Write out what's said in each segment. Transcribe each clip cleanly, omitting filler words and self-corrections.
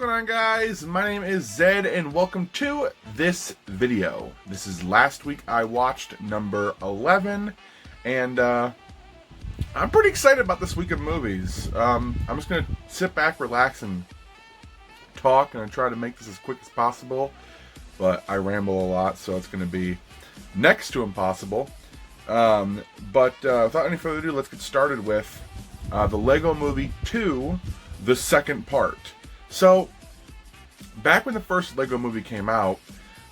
going on, guys? My name is Zed and welcome to this video. This is last week I watched number 11 and I'm pretty excited about this week of movies. I'm just going to sit back, relax, and talk, and I try to make this as quick as possible, but I ramble a lot, so it's going to be next to impossible. But without any further ado, let's get started with the Lego Movie 2, the second part. So, back when the first Lego Movie came out,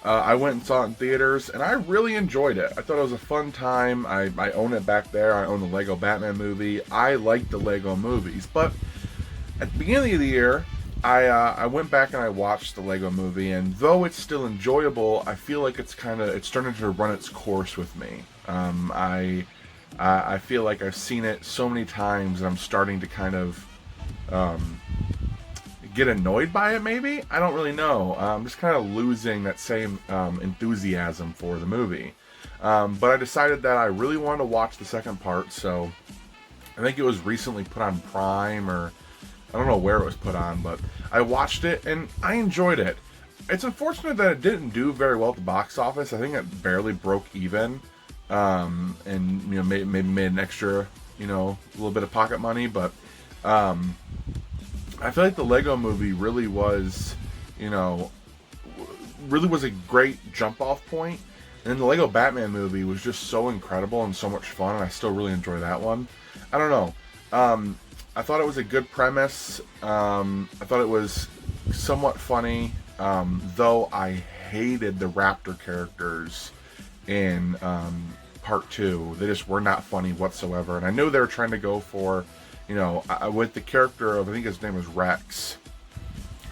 I went and saw it in theaters, and I really enjoyed it. I thought it was a fun time. I own it back there. I own the Lego Batman movie. I like the Lego movies, but at the beginning of the year, I went back and I watched the Lego Movie, and though it's still enjoyable, I feel like it's starting to run its course with me. I feel like I've seen it so many times, and I'm starting to kind of get annoyed by it, maybe? I don't really know. I'm just kind of losing that same enthusiasm for the movie. But I decided that I really wanted to watch the second part, so I think it was recently put on Prime, or I don't know where it was put on, but I watched it and I enjoyed it. It's unfortunate that it didn't do very well at the box office. I think it barely broke even, and maybe made an extra, a little bit of pocket money, but I feel like the Lego Movie really was, really was a great jump-off point. And then the Lego Batman movie was just so incredible and so much fun, and I still really enjoy that one. I don't know. I thought it was a good premise. I thought it was somewhat funny, though I hated the Raptor characters in Part 2. They just were not funny whatsoever. And I knew they were trying to go for, with the character of, I think his name was Rex,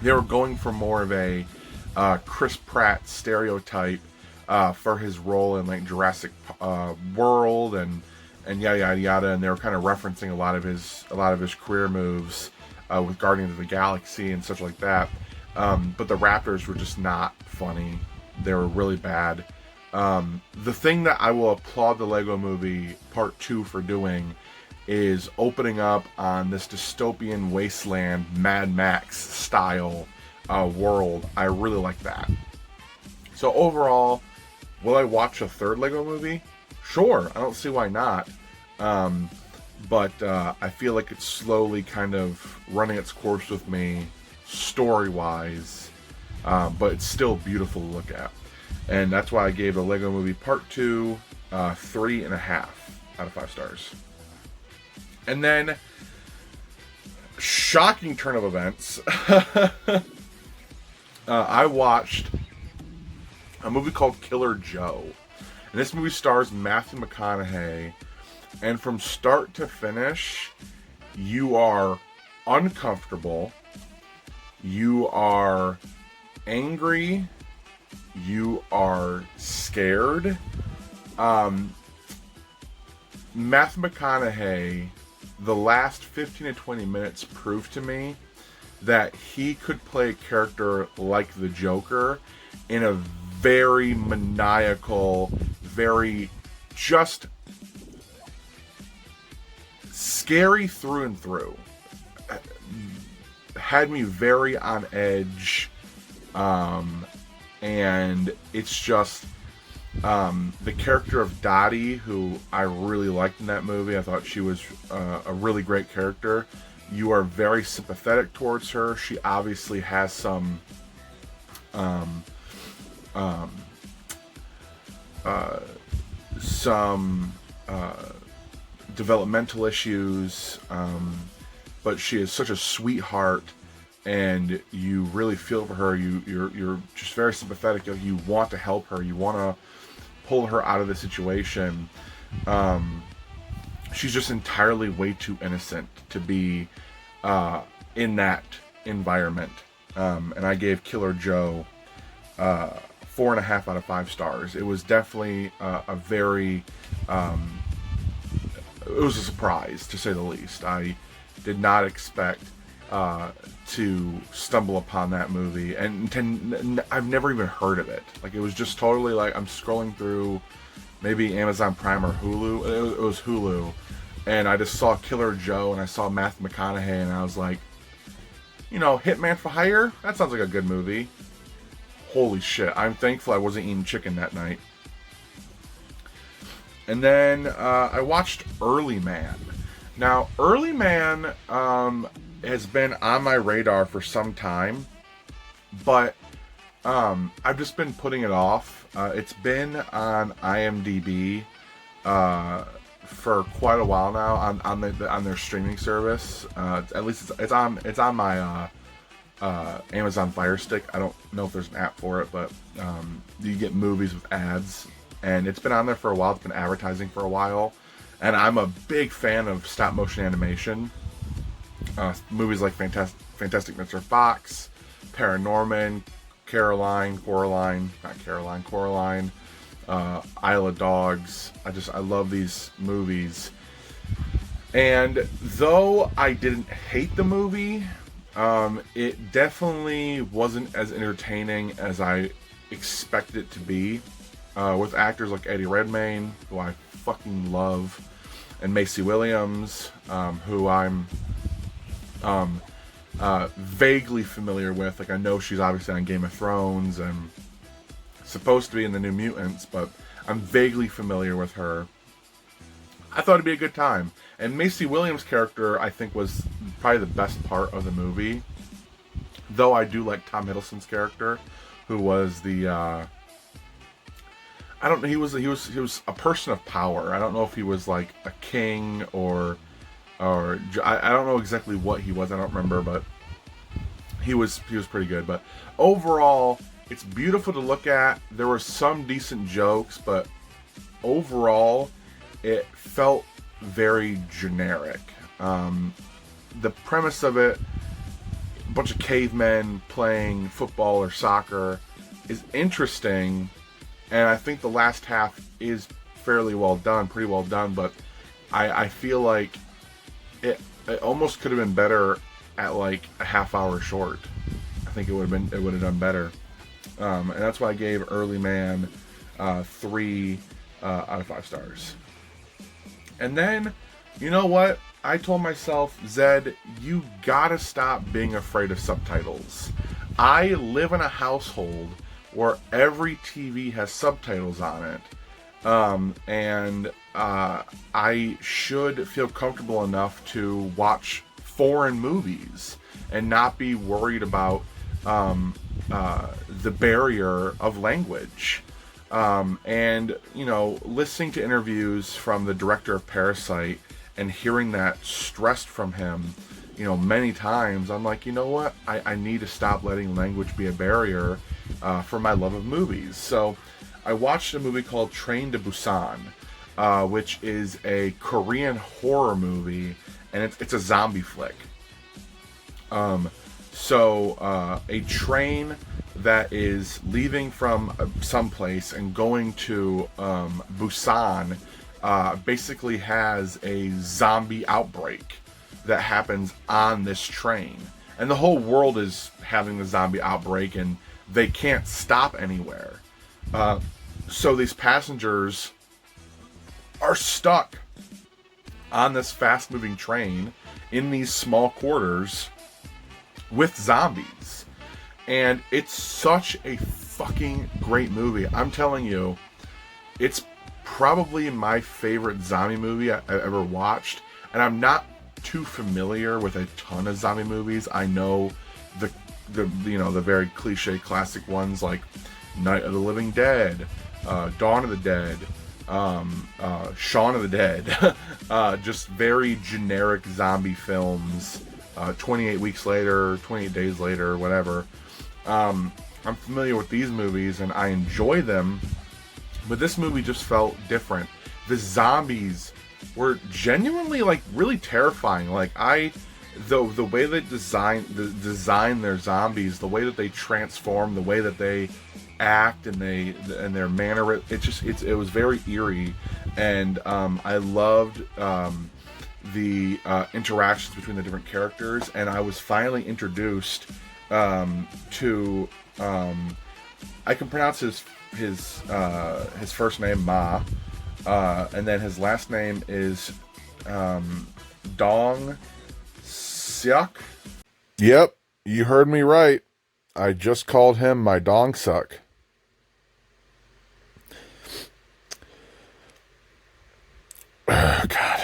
they were going for more of a Chris Pratt stereotype for his role in like Jurassic World and yada yada yada, and they were kind of referencing a lot of his career moves with Guardians of the Galaxy and such like that. But the Raptors were just not funny. They were really bad. The thing that I will applaud the Lego Movie Part 2 for doing is opening up on this dystopian wasteland, Mad Max style world. I really like that. So overall, will I watch a third Lego Movie? Sure, I don't see why not. But I feel like it's slowly kind of running its course with me, story-wise, but it's still beautiful to look at. And that's why I gave the Lego Movie Part 2 3.5 out of 5 stars. And then, shocking turn of events, I watched a movie called Killer Joe. And this movie stars Matthew McConaughey, and from start to finish, you are uncomfortable, you are angry, you are scared. Matthew McConaughey, the last 15 to 20 minutes proved to me that he could play a character like the Joker in a very maniacal, very just scary through and through. Had me very on edge, and it's just the character of Dottie, who I really liked in that movie. I thought she was a really great character. You are very sympathetic towards her. She obviously has some developmental issues, but she is such a sweetheart, and you really feel for her. You're just very sympathetic. You want to help her. You want to pull her out of the situation. She's just entirely way too innocent to be in that environment. And I gave Killer Joe 4.5 out of 5 stars. It was definitely a very it was a surprise, to say the least. I did not expect to stumble upon that movie, and I've never even heard of it. Like, it was just totally like, I'm scrolling through maybe Amazon Prime or Hulu. It was Hulu, and I just saw Killer Joe, and I saw Matthew McConaughey, and I was like, Hitman for Hire. That sounds like a good movie. Holy shit! I'm thankful I wasn't eating chicken that night. And then I watched Early Man. Now, Early Man has been on my radar for some time, but I've just been putting it off. It's been on IMDb for quite a while now on their streaming service. At least it's on my Amazon Fire Stick. I don't know if there's an app for it, but you get movies with ads, and it's been on there for a while. It's been advertising for a while, and I'm a big fan of stop motion animation. Movies like Fantastic Mr. Fox, Paranorman, Coraline, Isle of Dogs. I love these movies. And though I didn't hate the movie, it definitely wasn't as entertaining as I expected it to be. With actors like Eddie Redmayne, who I fucking love, and Macy Williams, who I'm vaguely familiar with. Like, I know she's obviously on Game of Thrones and supposed to be in the New Mutants, but I'm vaguely familiar with her. I thought it'd be a good time. And Macy Williams' character, I think, was probably the best part of the movie. Though I do like Tom Hiddleston's character, who was the I don't know. He was a person of power. I don't know if he was like a king or I don't know exactly what he was. I don't remember, but he was pretty good. But overall, it's beautiful to look at. There were some decent jokes, but overall, it felt very generic. The premise of it, a bunch of cavemen playing football or soccer, is interesting. And I think the last half is fairly well done, pretty well done, but I feel like it almost could have been better at like a half hour short. I think it would have done better. And that's why I gave Early Man 3 out of 5 stars. And then, you know what? I told myself, Zed, you gotta stop being afraid of subtitles. I live in a household where every TV has subtitles on it. And I should feel comfortable enough to watch foreign movies and not be worried about the barrier of language. And, listening to interviews from the director of Parasite and hearing that stressed from him, many times, I'm like, you know what? I need to stop letting language be a barrier for my love of movies. So I watched a movie called Train to Busan, which is a Korean horror movie, and it's a zombie flick. So a train that is leaving from someplace and going to Busan basically has a zombie outbreak that happens on this train. And the whole world is having the zombie outbreak, and they can't stop anywhere. So these passengers are stuck on this fast-moving train in these small quarters with zombies. And it's such a fucking great movie. I'm telling you, it's probably my favorite zombie movie I've ever watched. And I'm not too familiar with a ton of zombie movies. I know the very cliche classic ones like Night of the Living Dead, Dawn of the Dead, Shaun of the Dead, just very generic zombie films. 28 weeks later, 28 days later, whatever. I'm familiar with these movies and I enjoy them, but this movie just felt different. The zombies were genuinely really terrifying. The way they design their zombies, the way that they transform, the way that they act and their manner, it was very eerie, and I loved the interactions between the different characters, and I was finally introduced to I can pronounce his first name Ma, and then his last name is Dong Seok. Yep, You heard me right. I just called him my dong suck. Oh, God.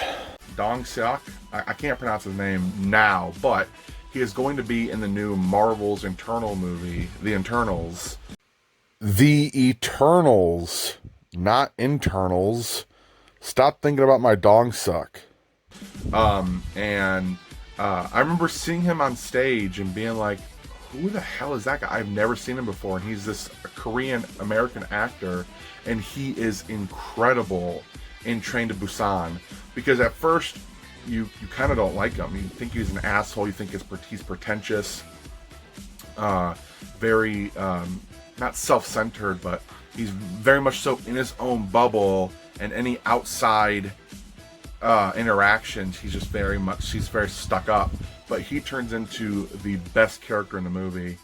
Dong Seok. I can't pronounce his name now, but he is going to be in the new Marvel's Internal movie, The Internals. The Eternals, not internals. Stop thinking about my dong suck. And I remember seeing him on stage and being like, who the hell is that guy? I've never seen him before. And he's this Korean American actor, and he is incredible in Train to Busan. Because at first, you kind of don't like him. You think he's an asshole. You think he's pretentious, very not self-centered, but he's very much so in his own bubble. And any outside interactions, he's very stuck up. But he turns into the best character in the movie.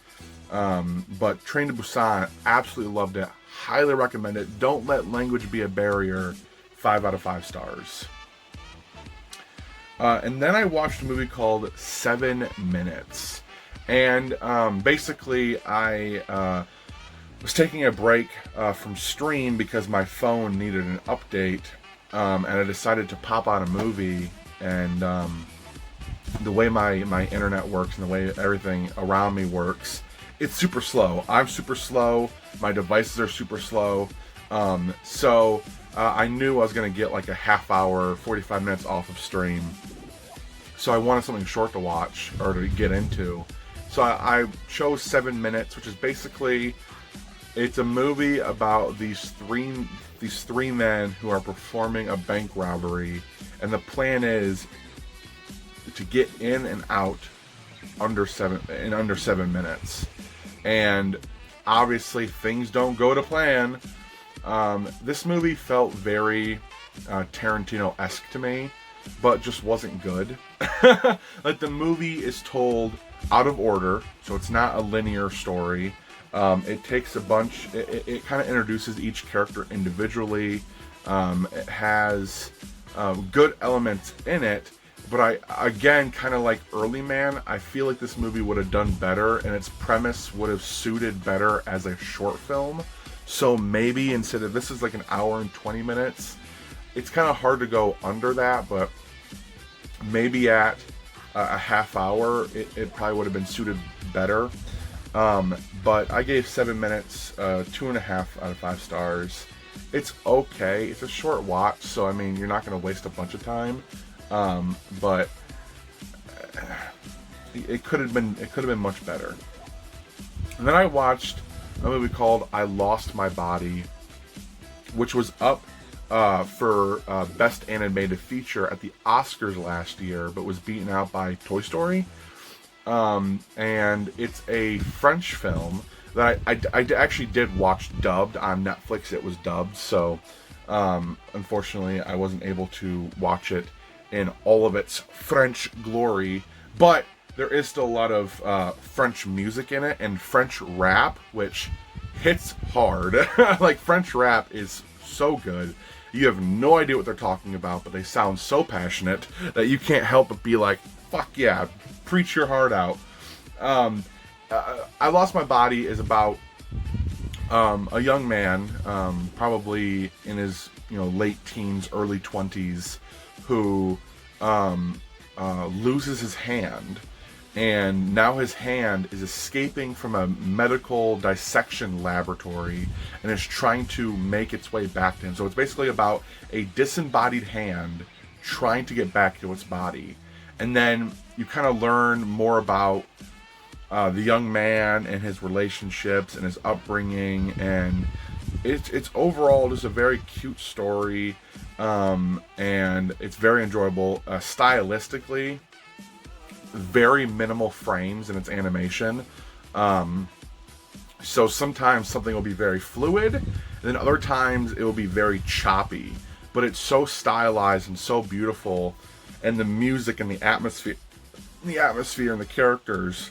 But Train to Busan, absolutely loved it. Highly recommend it. Don't let language be a barrier. 5 out of 5 stars. And then I watched a movie called 7 Minutes. And basically, I was taking a break from Stream because my phone needed an update. And I decided to pop on a movie. And the way my internet works and the way everything around me works, it's super slow. I'm super slow. My devices are super slow. So I knew I was going to get like a half hour, 45 minutes off of Stream. So I wanted something short to watch or to get into. So I chose 7 Minutes, which is basically, it's a movie about these three men who are performing a bank robbery, and the plan is to get in and out under 7 minutes. And obviously things don't go to plan. This movie felt very Tarantino-esque to me, but just wasn't good. Like, the movie is told out of order, so it's not a linear story. It takes a bunch, it kind of introduces each character individually. It has good elements in it, but again, kind of like Early Man, I feel like this movie would have done better, and its premise would have suited better as a short film. So maybe instead of, this is like an hour and 20 minutes, it's kind of hard to go under that, but maybe at a half hour, it probably would have been suited better. But I gave 7 Minutes 2.5 out of 5 stars. It's okay. It's a short watch, so I mean, you're not going to waste a bunch of time. But it could have been much better. And then I watched a movie called I Lost My Body, which was up for Best Animated Feature at the Oscars last year, but was beaten out by Toy Story. And it's a French film that I actually did watch dubbed on Netflix. It was dubbed, so unfortunately I wasn't able to watch it in all of its French glory, but there is still a lot of French music in it and French rap, which hits hard. Like, French rap is so good. You have no idea what they're talking about, but they sound so passionate that you can't help but be like, fuck yeah, preach your heart out. I Lost My Body is about a young man, probably in his late teens, early 20s, who loses his hand, and now his hand is escaping from a medical dissection laboratory and is trying to make its way back to him. So it's basically about a disembodied hand trying to get back to its body. And then you kind of learn more about the young man and his relationships and his upbringing, and it's overall just a very cute story, and it's very enjoyable. Stylistically, very minimal frames in its animation, so sometimes something will be very fluid, and then other times it will be very choppy, but it's so stylized and so beautiful, and the music and the atmosphere and the characters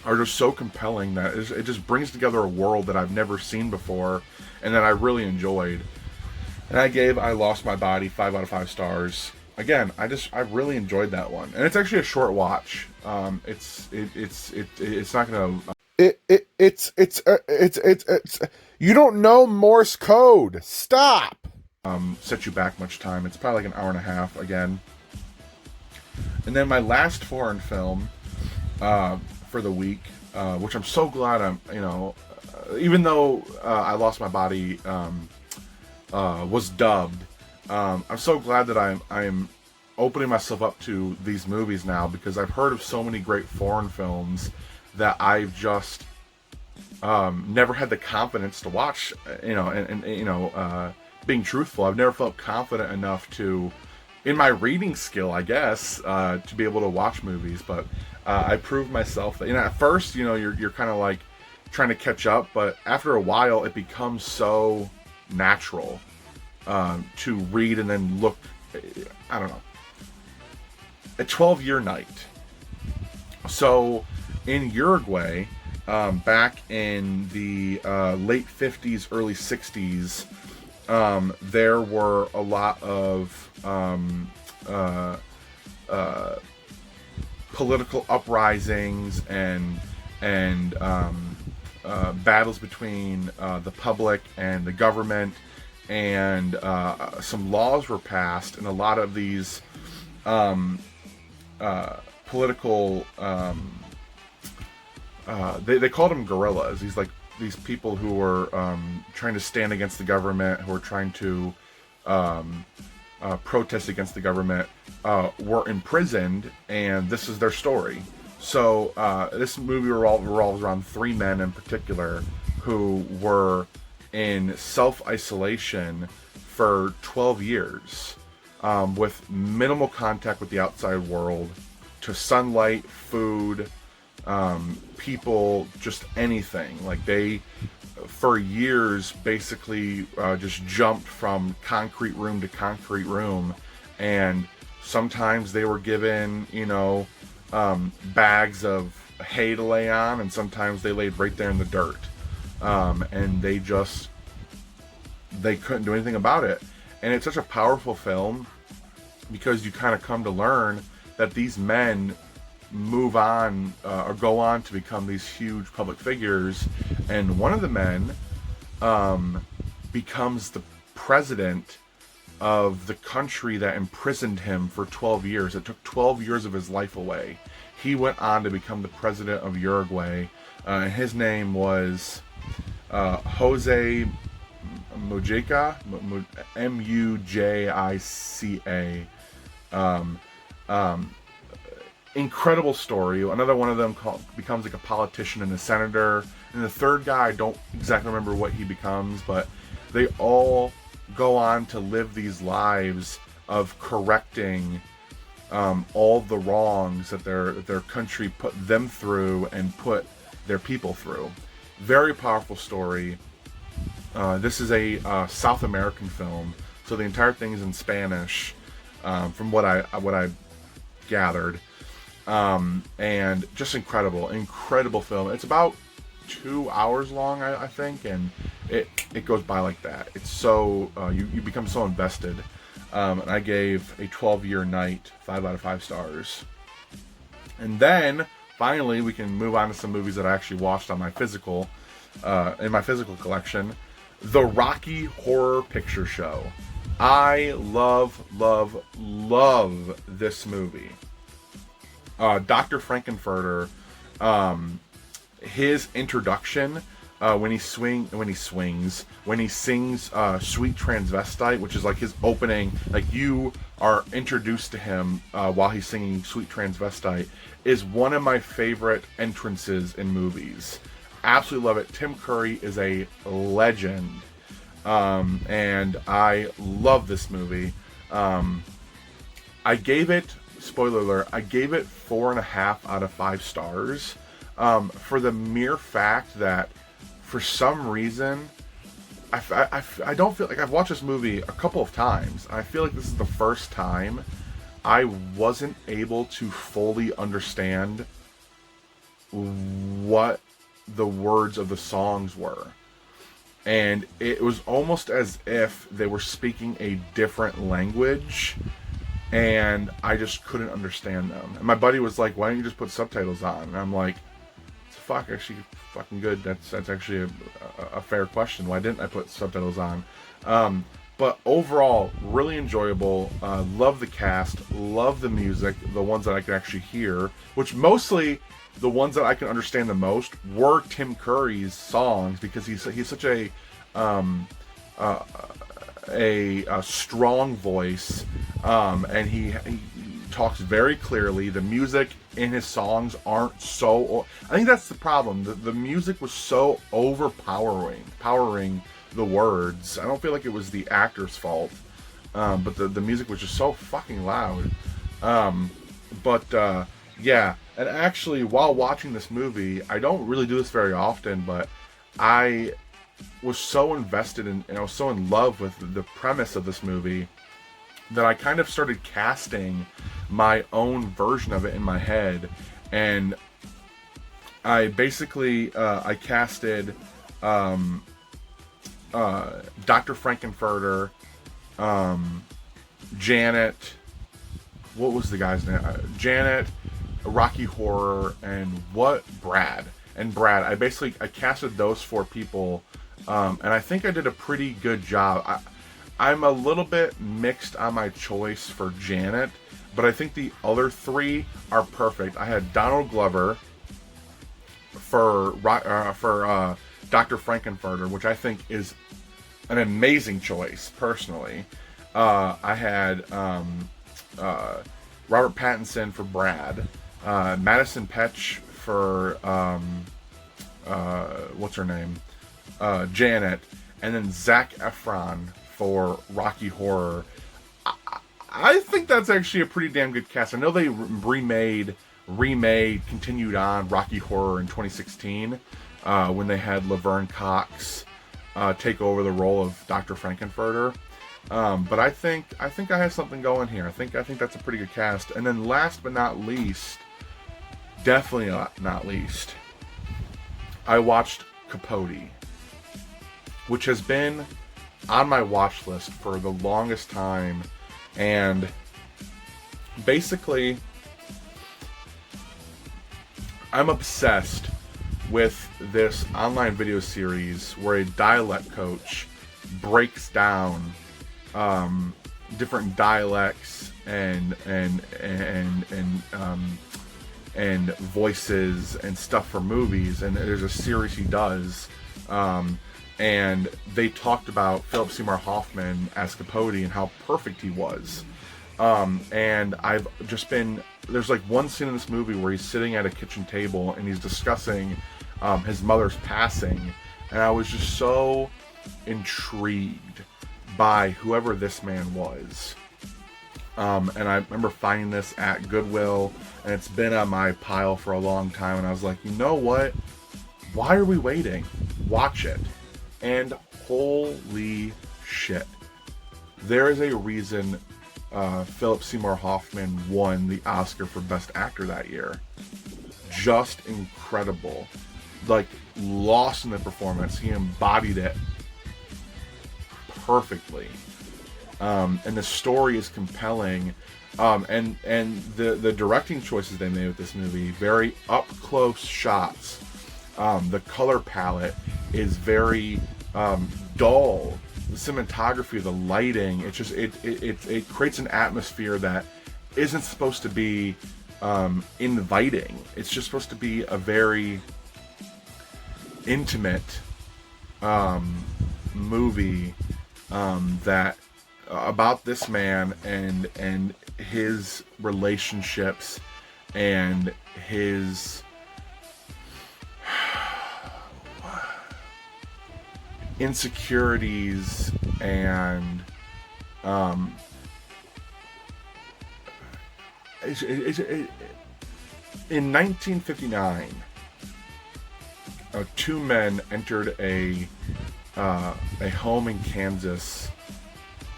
are just so compelling that it just brings together a world that I've never seen before and that I really enjoyed. And I gave I Lost My Body 5 out of 5 stars. again, I really enjoyed that one, and it's actually a short watch. It's not gonna it's you don't know Morse code. Stop. Set you back much time. It's probably like an hour and a half again. And then my last foreign film for the week, which I'm so glad even though I lost my body, was dubbed. I'm so glad that I'm opening myself up to these movies now, because I've heard of so many great foreign films that I've just never had the confidence to watch. Being truthful, I've never felt confident enough to, in my reading skill, I guess, to be able to watch movies. But I proved myself that, at first, you're kind of like trying to catch up, but after a while, it becomes so natural to read and then look. I don't know. A 12-year night. So in Uruguay, back in the late 50s, early 60s, there were a lot of political uprisings and battles between the public and the government, and some laws were passed, and a lot of these political they called them guerrillas. These people who were trying to stand against the government, who were trying to protest against the government, were imprisoned, and this is their story. So this movie revolves around three men in particular who were in self-isolation for 12 years, with minimal contact with the outside world, to sunlight, food, people, just anything. Like, they, for years, basically just jumped from concrete room to concrete room, and sometimes they were given, bags of hay to lay on, and sometimes they laid right there in the dirt, and they couldn't do anything about it. And it's such a powerful film, because you kind of come to learn that these men move on, or go on to become these huge public figures, and one of the men becomes the president of the country that imprisoned him for 12 years. It took 12 years of his life away. He went on to become the president of Uruguay, and his name was Jose Mujica, Mujica. Incredible story. Another one of them becomes like a politician and a senator, and the third guy, I don't exactly remember what he becomes, but they all go on to live these lives of correcting all the wrongs that their country put them through and put their people through. Very powerful story. This is a South American film, so the entire thing is in Spanish, from what I gathered, and just incredible film. It's about 2 hours long, I think, and it goes by like that. It's so you become so invested. And I gave A 12-Year Night 5 out of 5 stars. And then finally we can move on to some movies that I actually watched on my physical in my physical collection. The Rocky Horror Picture Show. I love this movie. Dr. Frankenfurter, his introduction, when he sings Sweet Transvestite, which is like his opening, like you are introduced to him while he's singing Sweet Transvestite, is one of my favorite entrances in movies. Absolutely love it. Tim Curry is a legend, and I love this movie. I gave it, spoiler alert, I gave it 4.5 out of 5 stars, for the mere fact that, for some reason, I don't feel like I've watched this movie a couple of times. I feel like this is the first time I wasn't able to fully understand what the words of the songs were. And it was almost as if they were speaking a different language and I just couldn't understand them. And my buddy was like, "Why don't you just put subtitles on?" And I'm like, "It's actually fucking good. That's actually a fair question. Why didn't I put subtitles on?" But overall, really enjoyable. Love the cast. Love the music. The ones that I could actually hear, which mostly the ones that I can understand the most were Tim Curry's songs, because he's such um, uh, a strong voice, and he talks very clearly. The music in his songs aren't so. I think that's the problem. The music was so powering the words. I don't feel like it was the actor's fault, but the music was just so fucking loud. Yeah, and actually, while watching this movie, I don't really do this very often, but I was so invested in, and I was so in love with the premise of this movie, that I kind of started casting my own version of it in my head. And I basically I casted Dr. Frankenfurter, Janet, what was the guy's name? Janet, Rocky Horror, and Brad. I basically casted those 4 people, and I think I did a pretty good job. I'm a little bit mixed on my choice for Janet, but I think the other 3 are perfect. I had Donald Glover for Dr. Frankenfurter, which I think is an amazing choice, personally. I had Robert Pattinson for Brad, Madison Petsch for what's her name, Janet, and then Zac Efron for Rocky Horror. I think that's actually a pretty damn good cast. I know they remade, continued on Rocky Horror in 2016, when they had Laverne Cox take over the role of Dr. Frankenfurter. But I think I have something going here. I think that's a pretty good cast. And then last but not least, definitely not least, I watched Capote, which has been on my watch list for the longest time. And basically, I'm obsessed with this online video series where a dialect coach breaks down different dialects and voices and stuff for movies. And there's a series he does, and they talked about Philip Seymour Hoffman as Capote and how perfect he was. And I've just been, there's like one scene in this movie where he's sitting at a kitchen table and he's discussing his mother's passing, and I was just so intrigued by whoever this man was. And I remember finding this at Goodwill, and it's been on my pile for a long time, and I was like, you know what? Why are we waiting? Watch it. And holy shit. There is a reason Philip Seymour Hoffman won the Oscar for Best Actor that year. Just incredible. Like, lost in the performance. He embodied it perfectly. And the story is compelling. And the directing choices they made with this movie, very up close shots. The color palette is very dull. The cinematography, the lighting, it creates an atmosphere that isn't supposed to be inviting. It's just supposed to be a very intimate movie that about this man and his relationships and his insecurities, and in 1959, 2 men entered a home in Kansas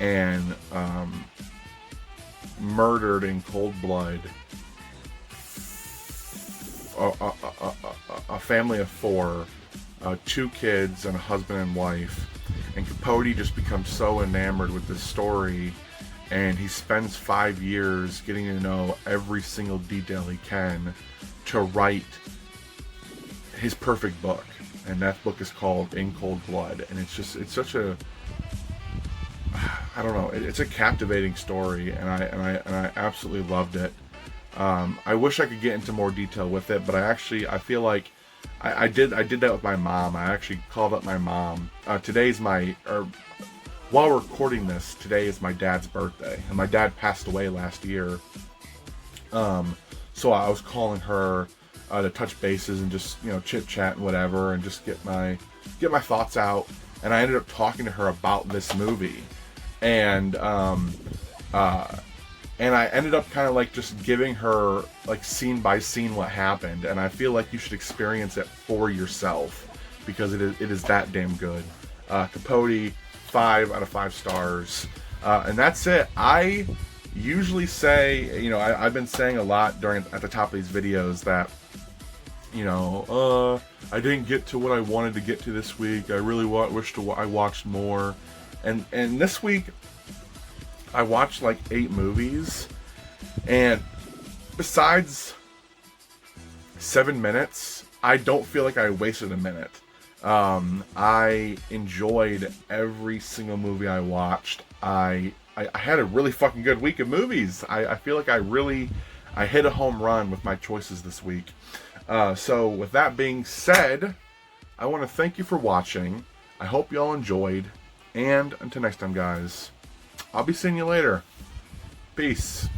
and murdered in cold blood a family of 4, 2 kids and a husband and wife. And Capote just becomes so enamored with this story and he spends 5 years getting to know every single detail he can to write his perfect book. And that book is called In Cold Blood, and it's such a, I don't know, it's a captivating story, and I absolutely loved it. I wish I could get into more detail with it, but I feel like I did that with my mom. I actually called up my mom. While recording this, today is my dad's birthday, and my dad passed away last year. So I was calling her to touch bases and just, chit chat and whatever, and just get my thoughts out. And I ended up talking to her about this movie, and I ended up kind of like just giving her like scene by scene what happened, and I feel like you should experience it for yourself because it is that damn good. Capote, 5 out of 5 stars, and that's it. I usually say, I've been saying a lot at the top of these videos that, I didn't get to what I wanted to get to this week. I really wish I watched more, and this week I watched like 8 movies, and besides 7 minutes, I don't feel like I wasted a minute. I enjoyed every single movie I watched. I had a really fucking good week of movies. I feel like I hit a home run with my choices this week. So with that being said, I want to thank you for watching. I hope you all enjoyed, and until next time, guys, I'll be seeing you later. Peace.